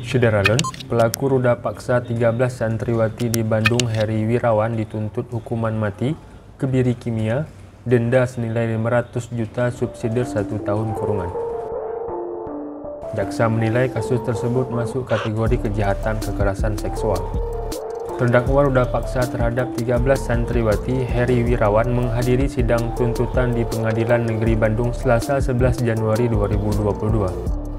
Syederalun, pelaku ruda paksa 13 santriwati di Bandung Heri Wirawan dituntut hukuman mati, kebiri kimia, denda senilai 500 juta subsidi 1 tahun kurungan. Jaksa menilai kasus tersebut masuk kategori kejahatan kekerasan seksual. Terdakwa ruda paksa terhadap 13 santriwati Heri Wirawan menghadiri sidang tuntutan di Pengadilan Negeri Bandung Selasa 11 Januari 2022.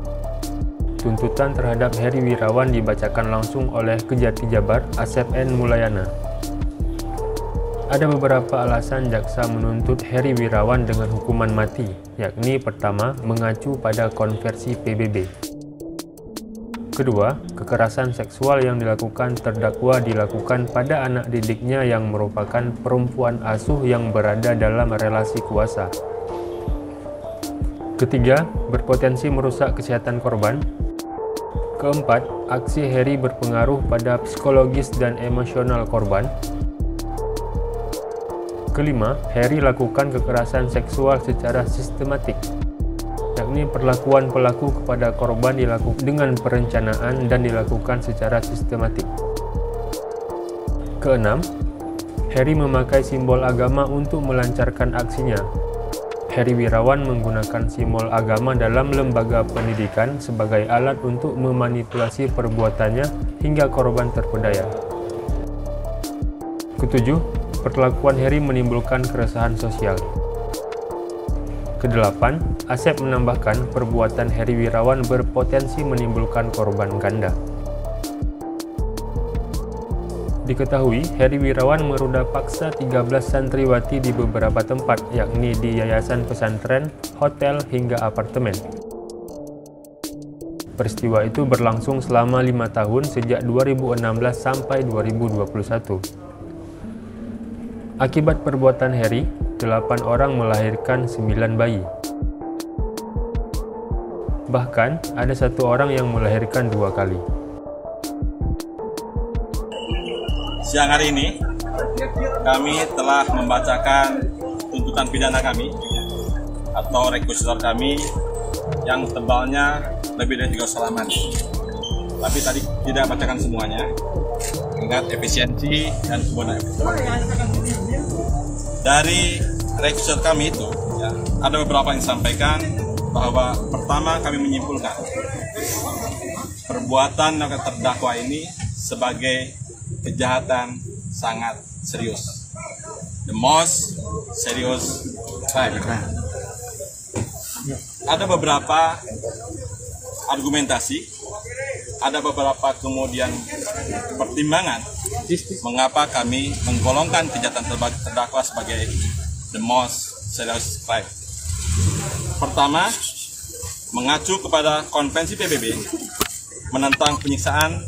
Tuntutan terhadap Heri Wirawan dibacakan langsung oleh Kejati Jabar Asep N. Mulayana. Ada beberapa alasan jaksa menuntut Heri Wirawan dengan hukuman mati, yakni pertama, mengacu pada konversi PBB. Kedua, kekerasan seksual yang dilakukan terdakwa dilakukan pada anak didiknya yang merupakan perempuan asuh yang berada dalam relasi kuasa. Ketiga, berpotensi merusak kesehatan korban. Keempat, aksi Heri berpengaruh pada psikologis dan emosional korban. Kelima, Heri lakukan kekerasan seksual secara sistematik, yakni perlakuan pelaku kepada korban dilakukan dengan perencanaan dan dilakukan secara sistematik. Keenam, Heri memakai simbol agama untuk melancarkan aksinya. Heri Wirawan menggunakan simbol agama dalam lembaga pendidikan sebagai alat untuk memanipulasi perbuatannya hingga korban terpedaya. Ketujuh, perlakuan Heri menimbulkan keresahan sosial. Kedelapan, Asep menambahkan perbuatan Heri Wirawan berpotensi menimbulkan korban ganda. Diketahui, Heri Wirawan meruda paksa 13 santriwati di beberapa tempat, yakni di yayasan pesantren, hotel, hingga apartemen. Peristiwa itu berlangsung selama 5 tahun sejak 2016 sampai 2021. Akibat perbuatan Heri, 8 orang melahirkan 9 bayi. Bahkan, ada 1 orang yang melahirkan 2 kali. Siang hari ini, kami telah membacakan tuntutan pidana kami atau rekusitor kami yang tebalnya lebih dari 3 halaman. Tapi tadi tidak bacakan semuanya, ingat efisiensi dan kemudian dari rekusitor kami itu, ya, ada beberapa yang disampaikan bahwa pertama kami menyimpulkan perbuatan terdakwa ini sebagai kejahatan sangat serius, the most serious crime. Ada beberapa argumentasi, ada beberapa kemudian pertimbangan mengapa kami menggolongkan kejahatan terdakwa sebagai the most serious crime. Pertama, mengacu kepada konvensi PBB menentang penyiksaan